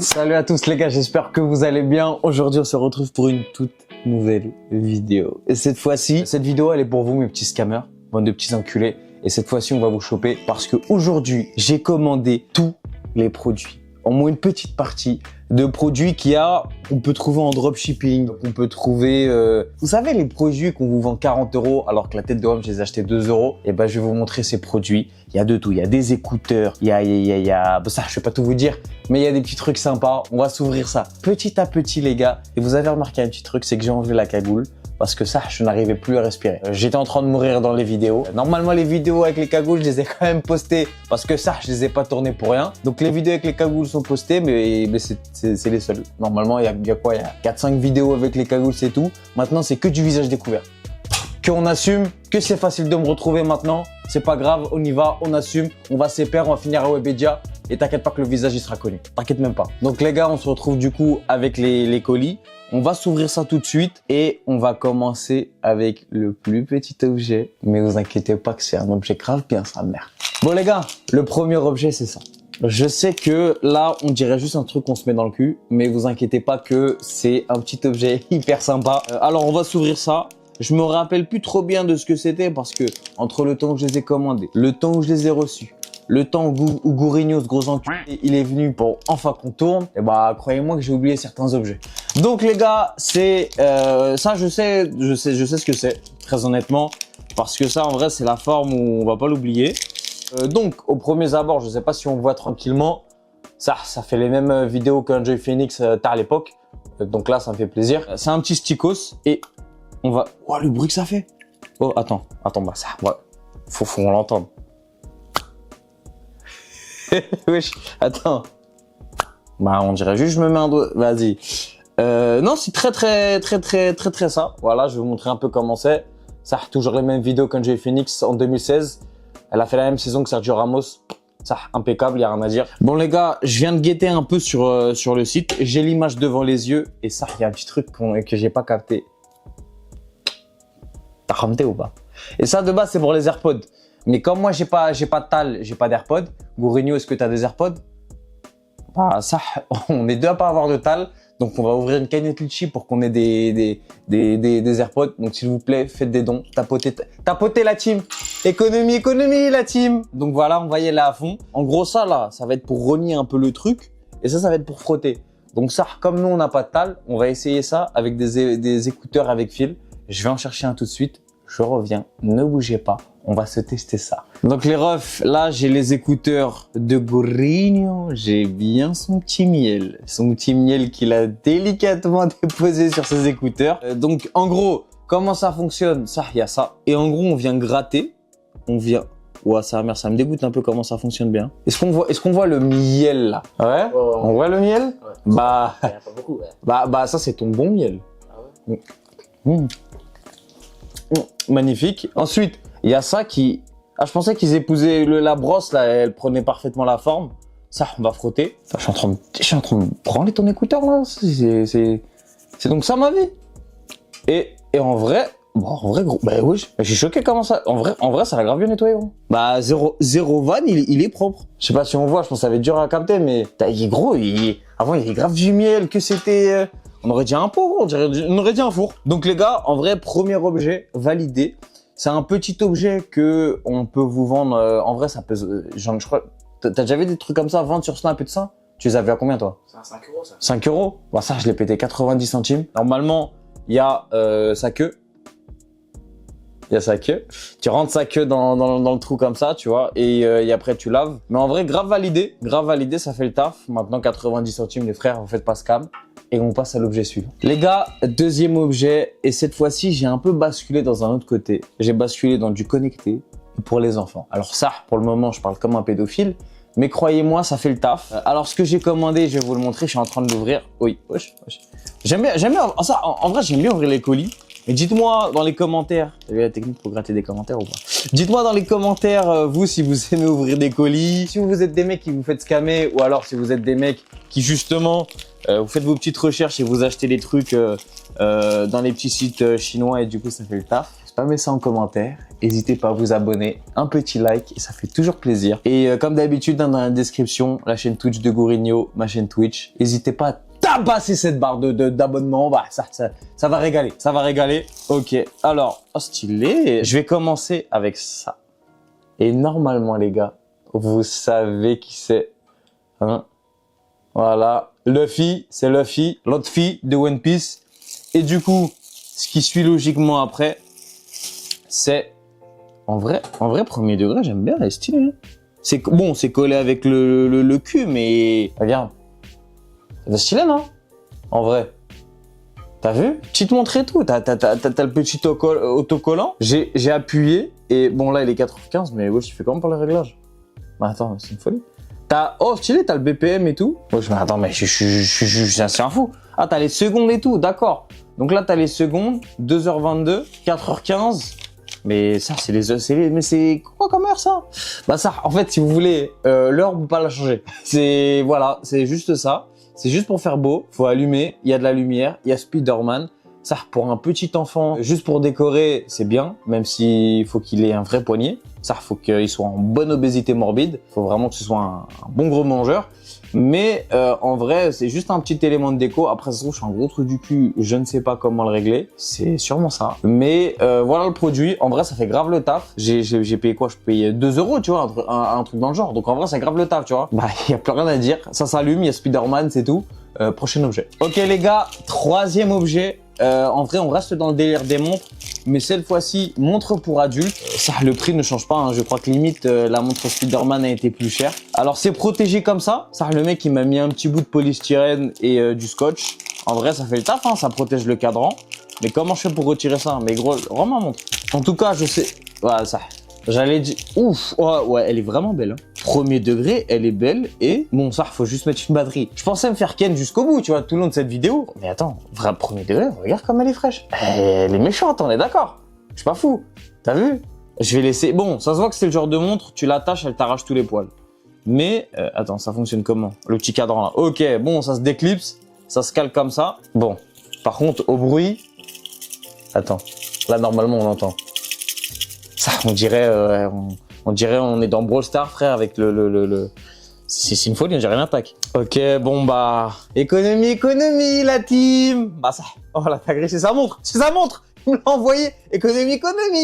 Salut à tous les gars, j'espère que vous allez bien. Aujourd'hui, on se retrouve pour une toute nouvelle vidéo. Et cette fois-ci, cette vidéo, elle est pour vous, mes petits scammers, bande de petits enculés. Et cette fois-ci, on va vous choper parce que aujourd'hui, j'ai commandé tous les produits. Au moins une petite partie de produits qu'on peut trouver en dropshipping. Donc on peut trouver, vous savez, les produits qu'on vous vend 40 € alors que la tête de homme, je les ai achetés 2 €. Et ben, je vais vous montrer ces produits. Il y a de tout. Il y a des écouteurs. Il y a, ça, je vais pas tout vous dire, mais il y a des petits trucs sympas. On va s'ouvrir ça petit à petit, les gars. Et vous avez remarqué un petit truc, c'est que j'ai enlevé la cagoule. Parce que ça, je n'arrivais plus à respirer. J'étais en train de mourir dans les vidéos. Normalement, les vidéos avec les cagoules, je les ai quand même postées parce que ça, je les ai pas tournées pour rien. Donc, les vidéos avec les cagoules sont postées, mais c'est les seules. Normalement, il y a quoi? Il y a 4-5 vidéos avec les cagoules, c'est tout. Maintenant, c'est que du visage découvert. Qu'on assume, que c'est facile de me retrouver maintenant. C'est pas grave, on y va, on assume. On va s'épaire, on va finir à Webedia. Et t'inquiète pas que le visage, il sera connu. T'inquiète même pas. Donc, les gars, on se retrouve du coup avec les colis. On va s'ouvrir ça tout de suite et on va commencer avec le plus petit objet. Mais vous inquiétez pas que c'est un objet grave bien, sa mère. Bon les gars, le premier objet c'est ça. Je sais que là, on dirait juste un truc qu'on se met dans le cul, mais vous inquiétez pas que c'est un petit objet hyper sympa. Alors on va s'ouvrir ça. Je me rappelle plus trop bien de ce que c'était parce que entre le temps où je les ai commandés, le temps où je les ai reçus, le temps où Gourinho, ce gros enculé, il est venu pour enfin qu'on tourne, et bah croyez-moi que j'ai oublié certains objets. Donc les gars, c'est ça, je sais ce que c'est, très honnêtement, parce que ça en vrai c'est la forme où on va pas l'oublier. Donc au premier abord, je sais pas si on voit tranquillement, ça fait les mêmes vidéos qu'Enjoy Phoenix tard à l'époque. Donc là, ça me fait plaisir. C'est un petit sticos et on va. Oh le bruit que ça fait. Oh attends, bah ça, ouais. Faut qu'on l'entende. Wesh, attends. Bah, on dirait juste, je me mets un doigt. Vas-y. Non, c'est très ça. Voilà, je vais vous montrer un peu comment c'est. Ça, toujours les mêmes vidéos qu'Enjoy Phoenix en 2016. Elle a fait la même saison que Sergio Ramos. Ça, impeccable, y a rien à dire. Bon, les gars, je viens de guetter un peu sur le site. J'ai l'image devant les yeux. Et ça, il y a un petit truc que j'ai pas capté. T'as ramté ou pas? Et ça, de base, c'est pour les AirPods. Mais comme moi, j'ai pas de tal, j'ai pas d'AirPods. Gourinho, est-ce que tu as des AirPods? Bah, ça, on est deux à pas avoir de tal. Donc, on va ouvrir une cagnotte Litchi pour qu'on ait des AirPods. Donc, s'il vous plaît, faites des dons. Tapotez la team. Économie, la team. Donc, voilà, on va y aller à fond. En gros, ça, là, ça va être pour renier un peu le truc. Et ça va être pour frotter. Donc, ça, comme nous, on n'a pas de tal, on va essayer ça avec des écouteurs avec fil. Je vais en chercher un tout de suite. Je reviens. Ne bougez pas. On va se tester ça. Donc les refs, là j'ai les écouteurs de Gourinho. J'ai bien son petit miel. Son petit miel qu'il a délicatement déposé sur ses écouteurs. Donc en gros, comment ça fonctionne? Ça, il y a ça. Et en gros, on vient gratter. On vient... Ouah, ça me dégoûte un peu comment ça fonctionne bien. Est-ce qu'on voit le miel là? Ouais, on voit le miel? Ouais. Bah... Il y en a pas beaucoup, ouais. Bah ça c'est ton bon miel. Ah ouais. Magnifique. Ensuite, il y a ça qui... Ah, je pensais qu'ils épousaient la brosse, là, elle prenait parfaitement la forme. Ça, on va frotter. Enfin, je suis en train de branler ton écouteur, là. C'est donc ça, ma vie. Et en vrai... Bon, en vrai, gros... Bah oui, je suis choqué comment ça... En vrai, ça l'a grave bien nettoyé, gros. Bah, zéro van, il est propre. Je sais pas si on voit, je pense que ça va être dur à capter, mais... Il est gros, avant, il y avait grave du miel, que c'était... On aurait dit un pot, on aurait dit un four. Donc les gars, en vrai, premier objet validé. C'est un petit objet que on peut vous vendre. En vrai, ça pèse. Je crois. T'as déjà vu des trucs comme ça vendre sur Snap et tout ça? Tu les as vus à combien toi? C'est à 5 € ça. 5 €? Bah ça, je l'ai pété 90 centimes. Normalement, il y a sa queue. Il y a sa queue. Tu rentres sa queue dans le trou comme ça, tu vois, et après tu laves. Mais en vrai, grave validé, ça fait le taf. Maintenant 90 centimes, les frères, vous faites pas scam. Et on passe à l'objet suivant. Les gars, deuxième objet, et cette fois-ci, j'ai un peu basculé dans un autre côté. J'ai basculé dans du connecté pour les enfants. Alors ça, pour le moment, je parle comme un pédophile, mais croyez-moi, ça fait le taf. Alors ce que j'ai commandé, je vais vous le montrer, je suis en train de l'ouvrir. Oui, wesh. J'aime bien, ça, en vrai, j'aime bien ouvrir les colis. Mais dites-moi dans les commentaires, vous avez la technique pour gratter des commentaires ou pas? Dites-moi dans les commentaires, vous, si vous aimez ouvrir des colis, si vous êtes des mecs qui vous faites scammer, ou alors si vous êtes des mecs qui justement, vous faites vos petites recherches et vous achetez des trucs dans les petits sites chinois et du coup ça fait le taf. Spammez ça en commentaire n'hésitez pas à vous abonner, un petit like, ça fait toujours plaisir. Et comme d'habitude, dans la description, la chaîne Twitch de Gourinho, ma chaîne Twitch. N'hésitez pas à tabasser cette barre d'abonnement, bah, ça va régaler, ça va régaler. Ok, alors, oh, stylé. Je vais commencer avec ça. Et normalement, les gars, vous savez qui c'est. Hein? Voilà, Luffy, c'est Luffy, l'autre fille de One Piece. Et du coup, ce qui suit logiquement après, c'est en vrai premier degré, j'aime bien, elle est stylée. Hein. C'est bon, c'est collé avec le cul, mais regarde, c'est stylé, non? En vrai, t'as vu? Petite montre et tout, t'as le petit autocollant. J'ai appuyé et bon là il est 4h15, mais wesh, tu fais comment pour le réglage? Bah attends, c'est une folie. Oh stylé, t'as le BPM et tout. Wesh, mais attends, mais c'est un fou. Ah, t'as les secondes et tout, d'accord. Donc là, t'as les secondes, 2h22, 4h15. Mais ça, mais c'est quoi comme heure, ça? Bah ça, en fait, si vous voulez, l'heure, on peut pas la changer. Voilà, c'est juste ça. C'est juste pour faire beau. Faut allumer, il y a de la lumière, il y a Spider-Man. Ça, pour un petit enfant, juste pour décorer, c'est bien, même s'il faut qu'il ait un vrai poignet. Ça, faut qu'il soit en bonne obésité morbide. Faut vraiment que ce soit un bon gros mangeur. Mais en vrai, c'est juste un petit élément de déco. Après, ça se trouve, je suis un gros truc du cul. Je ne sais pas comment le régler. C'est sûrement ça. Mais voilà le produit. En vrai, ça fait grave le taf. J'ai payé quoi? Je payais 2 €, tu vois, un truc dans le genre. Donc en vrai, c'est grave le taf, tu vois. Bah, il y a plus rien à dire. Ça s'allume, il y a Spider-Man, c'est tout. Prochain objet. Ok les gars, troisième objet. En vrai, on reste dans le délire des montres, mais cette fois-ci, montre pour adultes. Ça, le prix ne change pas. Hein. Je crois que limite, la montre Spider-Man a été plus chère. Alors, c'est protégé comme ça. Ça, le mec, il m'a mis un petit bout de polystyrène et du scotch. En vrai, ça fait le taf. Hein. Ça protège le cadran. Mais comment je fais pour retirer ça? Mais gros, rends ma montre. En tout cas, je sais. Voilà, ça. J'allais dire, ouf, ouais, elle est vraiment belle. Hein. Premier degré, elle est belle et bon, ça, faut juste mettre une batterie. Je pensais me faire ken jusqu'au bout, tu vois, tout le long de cette vidéo. Mais attends, vrai premier degré, regarde comme elle est fraîche. Elle est méchante, on est d'accord. Je suis pas fou. T'as vu? Je vais laisser. Bon, ça se voit que c'est le genre de montre, tu l'attaches, elle t'arrache tous les poils. Mais attends, ça fonctionne comment? Le petit cadran là. Ok, bon, ça se déclipse, ça se cale comme ça. Bon, par contre, au bruit, attends, là normalement on l'entend. Ça, on dirait on est dans Brawl Stars, frère, avec c'est une folie, on dirait une attaque. Ok, bon bah, économie, la team. Bah ça, oh là, t'as agressé sa montre, c'est sa montre. Il me l'a envoyé. Économie,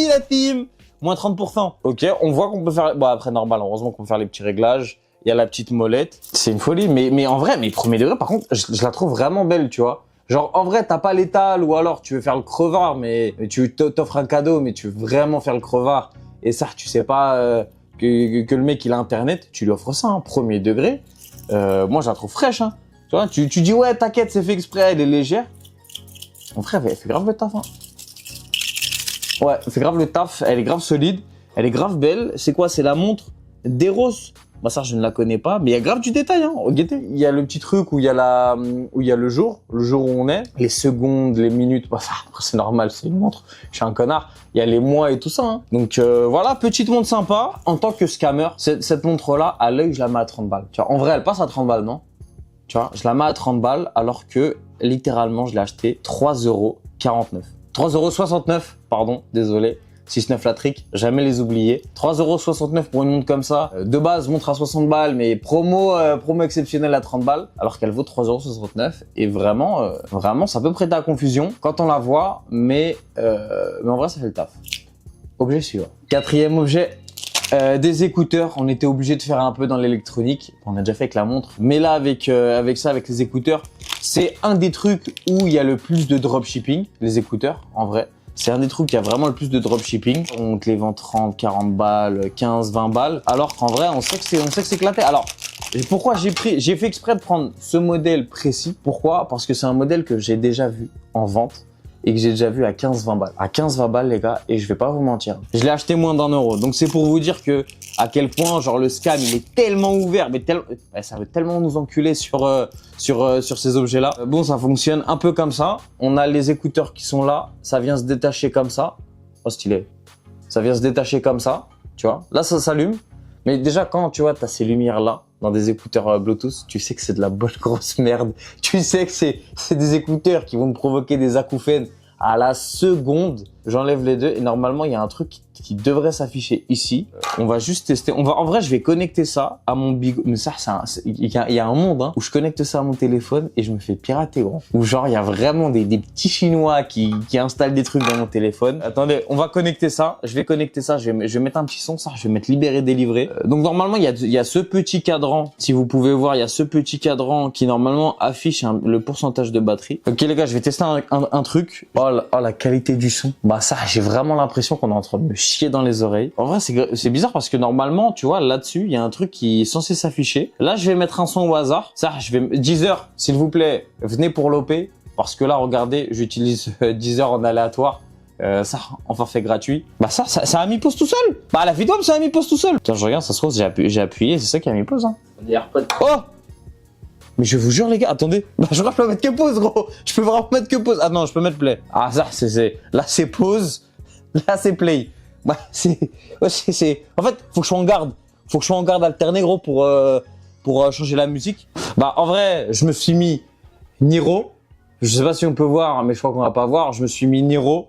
la team. Moins 30%. Ok, on voit qu'on peut faire, bon après normal, heureusement qu'on peut faire les petits réglages. Il y a la petite molette. C'est une folie, mais en vrai, mais premier degré, par contre, je la trouve vraiment belle, tu vois. Genre, en vrai, t'as pas l'étal ou alors tu veux faire le crevard, mais tu t'offres un cadeau, mais tu veux vraiment faire le crevard. Et ça, tu sais pas que le mec, il a Internet, tu lui offres ça, hein, premier degré. Moi, je la trouve fraîche. Hein. Tu vois, tu dis, ouais, t'inquiète, c'est fait exprès, elle est légère. En vrai, elle fait grave le taf. Hein. Ouais, elle fait grave le taf, elle est grave solide, elle est grave belle. C'est quoi? C'est la montre d'Eros. Bah ça, je ne la connais pas, mais il y a grave du détail. Hein. Regardez, il y a le petit truc où il y a le jour où on est, les secondes, les minutes. Bah ça, c'est normal, c'est une montre. Je suis un connard. Il y a les mois et tout ça. Hein. Donc voilà, petite montre sympa. En tant que scammer, cette montre-là, à l'œil, je la mets à 30 balles. Tu vois, en vrai, elle passe à 30 balles, non? Tu vois, je la mets à 30 balles, alors que littéralement, je l'ai acheté 3,49 €. 3,69 €, pardon, désolé. 6,9 la trick, jamais les oublier. 3,69 € pour une montre comme ça. De base, montre à 60 balles, mais promo exceptionnelle à 30 balles, alors qu'elle vaut 3,69 €. Et vraiment, ça peut prêter à confusion quand on la voit, mais en vrai, ça fait le taf. Objet suivant. Quatrième objet, des écouteurs. On était obligé de faire un peu dans l'électronique. On a déjà fait avec la montre, mais là, avec les écouteurs, c'est un des trucs où il y a le plus de dropshipping, les écouteurs, en vrai. C'est un des trucs qui a vraiment le plus de dropshipping. On te les vend 30, 40 balles, 15, 20 balles. Alors qu'en vrai, on sait que c'est éclaté. Alors, pourquoi j'ai fait exprès de prendre ce modèle précis? Pourquoi? Parce que c'est un modèle que j'ai déjà vu en vente et que j'ai déjà vu à 15-20 balles. À 15-20 balles, les gars, et je vais pas vous mentir. Je l'ai acheté moins d'1 €. Donc, c'est pour vous dire que à quel point, genre, le scam, il est tellement ouvert, mais ça veut tellement nous enculer sur ces objets-là. Bon, ça fonctionne un peu comme ça. On a les écouteurs qui sont là. Ça vient se détacher comme ça. Oh, stylé. Ça vient se détacher comme ça. Tu vois. Là, ça s'allume. Mais déjà, quand tu vois, t'as ces lumières-là dans des écouteurs Bluetooth, tu sais que c'est de la bonne grosse merde. Tu sais que c'est des écouteurs qui vont te provoquer des acouphènes à la seconde. J'enlève les deux et normalement, il y a un truc qui devrait s'afficher ici. On va juste tester. En vrai, je vais connecter ça à mon Bigo. Mais ça, il y a un monde hein, où je connecte ça à mon téléphone et je me fais pirater, gros. Où genre, il y a vraiment des petits Chinois qui installent des trucs dans mon téléphone. Attendez, on va connecter ça. Je vais connecter ça. Je vais mettre un petit son. Ça, je vais mettre libéré, délivré. Donc normalement, il y a ce petit cadran. Si vous pouvez voir, il y a ce petit cadran qui normalement affiche le pourcentage de batterie. Ok les gars, je vais tester un truc. Oh la qualité du son. Bah ça, j'ai vraiment l'impression qu'on est en train de me chier dans les oreilles. En vrai, c'est bizarre parce que normalement, tu vois, là-dessus, il y a un truc qui est censé s'afficher. Là, je vais mettre un son au hasard. Ça, Deezer, s'il vous plaît, venez pour l'OP. Parce que là, regardez, j'utilise Deezer en aléatoire. Ça, en forfait gratuit. Bah ça a mis pause tout seul. Bah la vidéo, ça a mis pause tout seul. Tiens, je regarde, ça se trouve, j'ai appuyé, c'est ça qui a mis pause. Hein. Oh! Mais je vous jure les gars, attendez. Bah je peux mettre que pause gros. Je peux vraiment mettre que pause. Ah non, je peux mettre play. Ah ça, là c'est pause. Là c'est play. Bah c'est... En fait, faut que je sois en garde. Faut que je sois en garde alterné gros pour changer la musique. Bah en vrai, je me suis mis Niro. Je sais pas si on peut voir, mais je crois qu'on va pas voir. Je me suis mis Niro.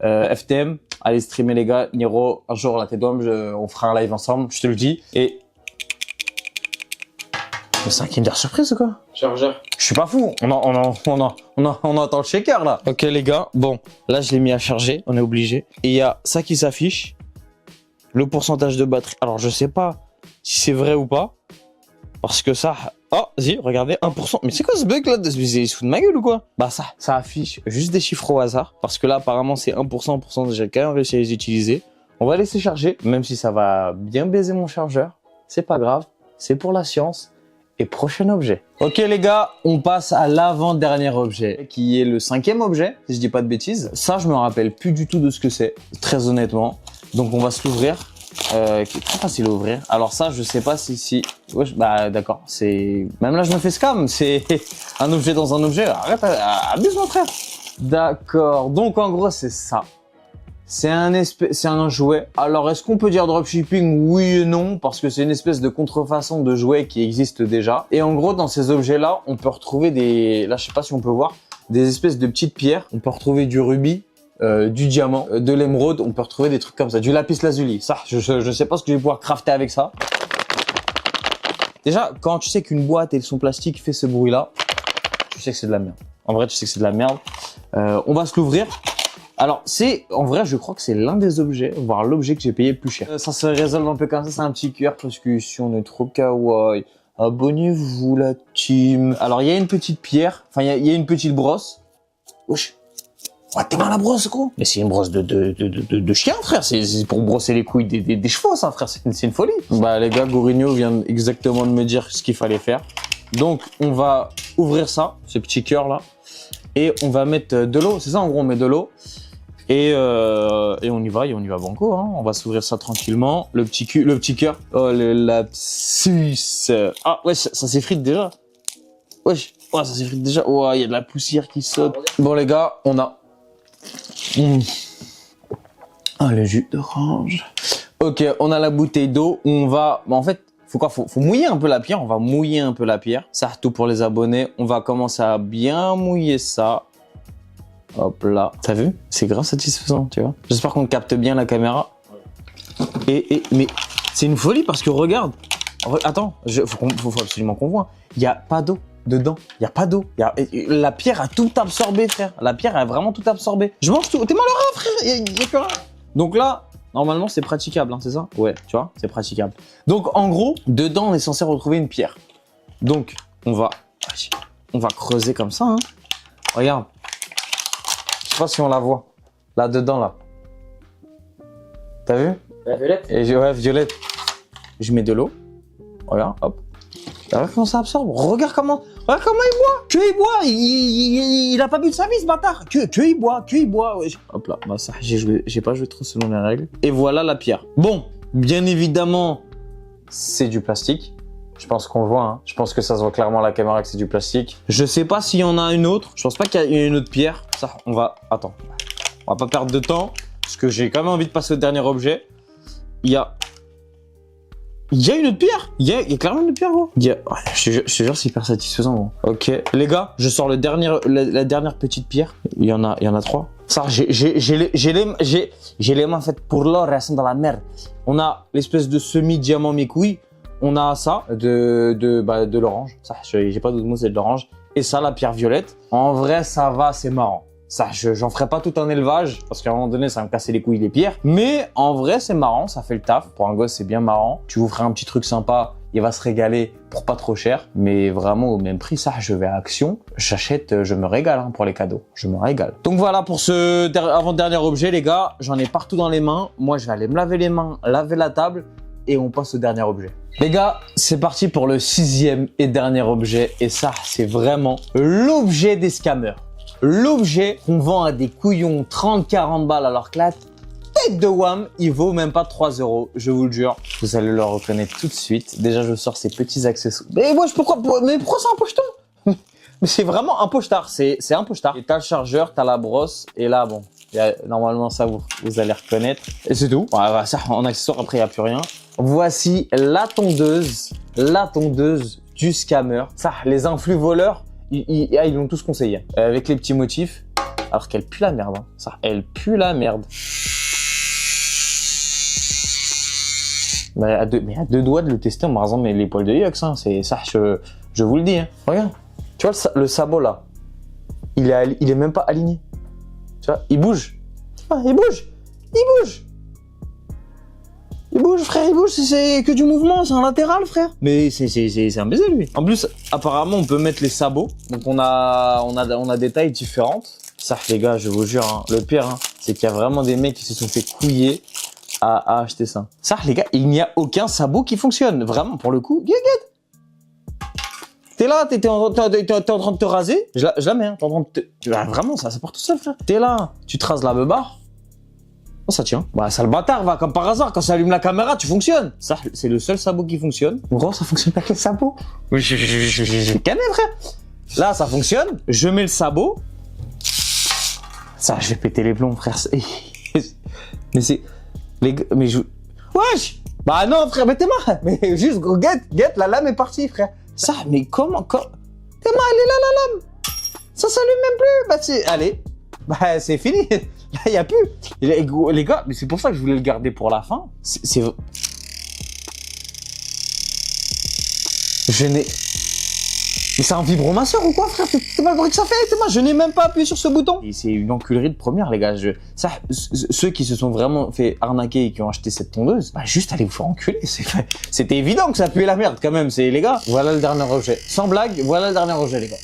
FTM, allez streamer les gars, Niro, un jour la tête d'homme, on fera un live ensemble, je te le dis. Et c'est un Kinder Surprise ou quoi? Chargeur. Je suis pas fou, on entend le shaker là. Ok les gars, bon, là je l'ai mis à charger, on est obligé. Et il y a ça qui s'affiche, le pourcentage de batterie. Alors je sais pas si c'est vrai ou pas, parce que ça... Oh, vas-y, regardez, 1%. Mais c'est quoi ce bug là? Ils se foutent de ma gueule ou quoi? Bah ça affiche juste des chiffres au hasard. Parce que là, apparemment, c'est 1%. J'ai quand même réussi à les utiliser. On va laisser charger, même si ça va bien baiser mon chargeur. C'est pas grave, c'est pour la science. Et prochain objet. Ok les gars, on passe à l'avant-dernier objet, qui est le 5e objet, si je dis pas de bêtises. Ça, je me rappelle plus du tout de ce que c'est, très honnêtement. Donc on va se l'ouvrir. Qui est très facile à ouvrir. Alors ça, je sais pas si... Ouais, bah d'accord, c'est... Même là, je me fais scam, c'est un objet dans un objet. Arrête, abuse mon frère. D'accord, donc en gros, c'est ça. C'est un jouet. Alors, est-ce qu'on peut dire dropshipping? Oui et non, parce que c'est une espèce de contrefaçon de jouet qui existe déjà. Et en gros, dans ces objets-là, on peut retrouver des... Là, je sais pas si on peut voir, des espèces de petites pierres. On peut retrouver du rubis. Du diamant, de l'émeraude, on peut retrouver des trucs comme ça, du lapis lazuli. Ça, je sais pas ce que je vais pouvoir crafter avec ça. Déjà, quand tu sais qu'une boîte et le son plastique fait ce bruit-là, tu sais que c'est de la merde. En vrai, tu sais que c'est de la merde. On va se l'ouvrir. Alors, en vrai, je crois que c'est l'un des objets, voire l'objet que j'ai payé le plus cher. Ça se résolve un peu comme ça, c'est un petit QR parce que si on est trop kawaii. Abonnez-vous la team. Alors, il y a une petite pierre, enfin, il y a une petite brosse. Wesh. Ouais, t'es mal à la brosse, quoi. Mais c'est une brosse de chien, frère. C'est pour brosser les couilles des chevaux, ça, frère. C'est une folie. Bah, les gars, Gorigno vient exactement de me dire ce qu'il fallait faire. Donc, on va ouvrir ça, ce petit cœur là. Et on va mettre de l'eau. C'est ça, en gros, on met de l'eau. Et on y va banco, hein. On va s'ouvrir ça tranquillement. Le petit cœur. Oh, le lapsus. Ah, ouais, ça s'effrite déjà. Wesh. Ouais, ça s'effrite déjà. Ouais, il y a de la poussière qui saute. Bon, les gars, on a... Ah, le jus d'orange. Ok, on a la bouteille d'eau. On va... Bah, en fait, faut quoi? Faut mouiller un peu la pierre. On va mouiller un peu la pierre. Ça, tout pour les abonnés. On va commencer à bien mouiller ça. Hop là. T'as vu? C'est grave satisfaisant, tu vois. J'espère qu'on capte bien la caméra. Mais c'est une folie parce que regarde. Attends, faut absolument qu'on voit. Il n'y a pas d'eau dedans. Il n'y a pas d'eau. La pierre a tout absorbé, frère. La pierre a vraiment tout absorbé. Je mange tout. T'es malheureux, frère. Il n'y a que rien. Donc là, normalement, c'est praticable, hein, c'est ça? Ouais, tu vois, c'est praticable. Donc, en gros, dedans, on est censé retrouver une pierre. Donc, on va creuser comme ça, hein. Regarde. Je sais pas si on la voit. Là-dedans, là. T'as vu? La violette? Ouais, violette. Je mets de l'eau. Regarde, hop. Regarde comment ça absorbe. Regarde comment il boit. Que il boit. Il a pas bu de sa vie, ce bâtard. Que il boit. Ouais. Hop là. Bah ça, j'ai pas joué trop selon les règles. Et voilà la pierre. Bon, bien évidemment, c'est du plastique. Je pense qu'on le voit, hein. Je pense que ça se voit clairement à la caméra que c'est du plastique. Je sais pas s'il y en a une autre. Je pense pas qu'il y a une autre pierre. Ça, attends. On va pas perdre de temps. Parce que j'ai quand même envie de passer au dernier objet. Il y a Il y a une autre pierre. Il y a clairement une autre pierre, gros. Ouais, je te jure, c'est hyper satisfaisant, gros. Ok, les gars, je sors la dernière petite pierre. Il y en a 3. Ça, j'ai les mains faites pour l'or et elles sont dans la merde. On a l'espèce de semi-diamant mes couilles. On a ça de l'orange. Ça, j'ai pas d'autre mot, c'est de l'orange. Et ça, la pierre violette. En vrai, ça va, c'est marrant. Ça, j'en ferai pas tout un élevage parce qu'à un moment donné, ça va me casser les couilles les pierres. Mais en vrai, c'est marrant, ça fait le taf. Pour un gosse, c'est bien marrant. Tu vous feras un petit truc sympa, il va se régaler pour pas trop cher. Mais vraiment au même prix, ça, je vais à Action. J'achète, je me régale hein, pour les cadeaux. Je me régale. Donc voilà pour ce avant-dernier objet, les gars. J'en ai partout dans les mains. Moi, je vais aller me laver les mains, laver la table et on passe au dernier objet. Les gars, c'est parti pour le 6e et dernier objet. Et ça, c'est vraiment l'objet des scammers. L'objet qu'on vend à des couillons 30-40 balles alors que la tête de WAM, il vaut même pas 3 €. Je vous le jure, vous allez le reconnaître tout de suite. Déjà, je sors ces petits accessoires. Mais moi, pourquoi c'est un pochetard? Mais c'est vraiment un pochetard, c'est un pochetard. Et t'as le chargeur, t'as la brosse, et là, bon, normalement, ça, vous allez reconnaître. Et c'est tout. Ouais, ça, en accessoire, après, il n'y a plus rien. Voici la tondeuse du scammer. Ça, les influx voleurs, ils l'ont tous conseillé. Avec les petits motifs. Alors qu'elle pue la merde. Hein. Ça, elle pue la merde. Mais à deux doigts de le tester en me rasant les poils de Yox. Hein. C'est ça, je vous le dis. Hein. Regarde. Tu vois le sabot là. Il est même pas aligné. Tu vois, il bouge. Ah, il bouge. Il bouge. Il bouge, frère, il bouge, c'est que du mouvement, c'est un latéral, frère. Mais c'est un baiser, lui. En plus, apparemment, on peut mettre les sabots. Donc, on a des tailles différentes. Ça, les gars, je vous jure, hein, le pire, hein, c'est qu'il y a vraiment des mecs qui se sont fait couiller à acheter ça. Ça, les gars, il n'y a aucun sabot qui fonctionne. Vraiment, pour le coup, regarde. T'es là, t'es en train de te raser. Je la mets, hein. T'es en train de te... Vraiment, ça part tout seul, frère. T'es là, tu te rases la beubare. Oh, ça tient. Bah, ça le bâtard, va, comme par hasard, quand ça allume la caméra, tu fonctionnes. Ça, c'est le seul sabot qui fonctionne. Gros, ça fonctionne pas avec les sabots. J'ai canné, frère. Là, ça fonctionne. Je mets le sabot. Ça, je vais péter les plombs, frère. Mais c'est... Mais je... Wesh. Bah non, frère, mais t'es mort. Mais juste, gros, guette, la lame est partie, frère. Ça, mais comment... T'es mort, elle est là, la lame. Ça s'allume même plus. Bah, c'est... Allez. Bah, c'est fini. Là, il n'y a plus. Les gars, mais c'est pour ça que je voulais le garder pour la fin. Je n'ai... Mais c'est un vibromasseur ou quoi, frère? T'es mal bruit que ça fait? Je n'ai même pas appuyé sur ce bouton. C'est une enculerie de première, les gars. Ceux qui se sont vraiment fait arnaquer et qui ont acheté cette tondeuse, bah juste allez vous faire enculer. C'était évident que ça puait la merde quand même. C'est les gars. Voilà le dernier objet. Sans blague, voilà le dernier objet, les gars.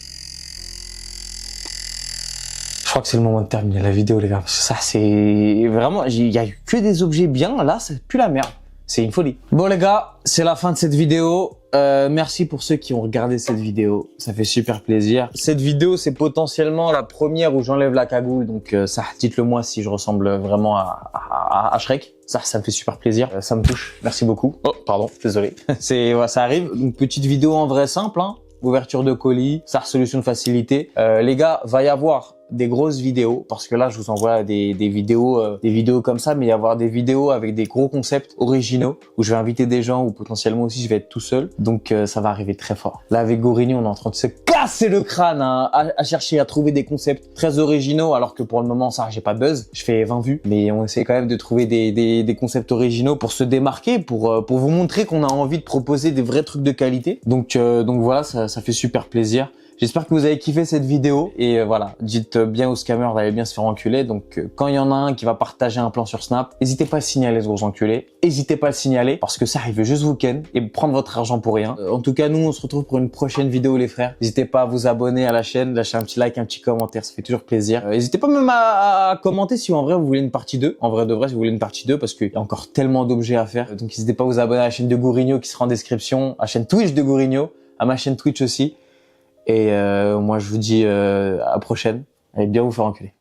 Je crois que c'est le moment de terminer la vidéo, les gars. Parce que ça, c'est vraiment... Il y a eu que des objets bien. Là, ça pue la merde. C'est une folie. Bon, les gars, c'est la fin de cette vidéo. Merci pour ceux qui ont regardé cette vidéo. Ça fait super plaisir. Cette vidéo, c'est potentiellement la première où j'enlève la cagoule. Donc, ça, dites-le moi si je ressemble vraiment à Shrek. Ça me fait super plaisir. Ça me touche. Merci beaucoup. Oh, pardon. Désolé. Ouais, ça arrive. Une petite vidéo en vrai simple, hein. Ouverture de colis, ça solution de facilité. Les gars, va y avoir des grosses vidéos parce que là, je vous envoie des vidéos comme ça, mais il va y avoir des vidéos avec des gros concepts originaux où je vais inviter des gens ou potentiellement aussi je vais être tout seul. Donc ça va arriver très fort. Là, avec Gorini, on est en train de se casser le crâne hein, à chercher à trouver des concepts très originaux alors que pour le moment, ça, j'ai pas de buzz. Je fais 20 vues, mais on essaie quand même de trouver des concepts originaux pour se démarquer, pour vous montrer qu'on a envie de proposer des vrais trucs de qualité. Donc voilà, ça fait super plaisir. J'espère que vous avez kiffé cette vidéo et voilà, dites bien aux scammers d'aller bien se faire enculer. Donc quand il y en a un qui va partager un plan sur Snap, n'hésitez pas à le signaler, ce gros enculé. N'hésitez pas à le signaler parce que ça, il veut juste vous ken et prendre votre argent pour rien. En tout cas, nous, on se retrouve pour une prochaine vidéo, les frères. N'hésitez pas à vous abonner à la chaîne, lâcher un petit like, un petit commentaire, ça fait toujours plaisir. N'hésitez pas même à commenter si en vrai vous voulez une partie 2. En vrai de vrai, si vous voulez une partie 2 parce qu'il y a encore tellement d'objets à faire. Donc n'hésitez pas à vous abonner à la chaîne de Gourigno qui sera en description, à la chaîne Twitch de Gourigno, à ma chaîne Twitch aussi. Et moi, je vous dis à la prochaine. Allez bien vous faire enculer.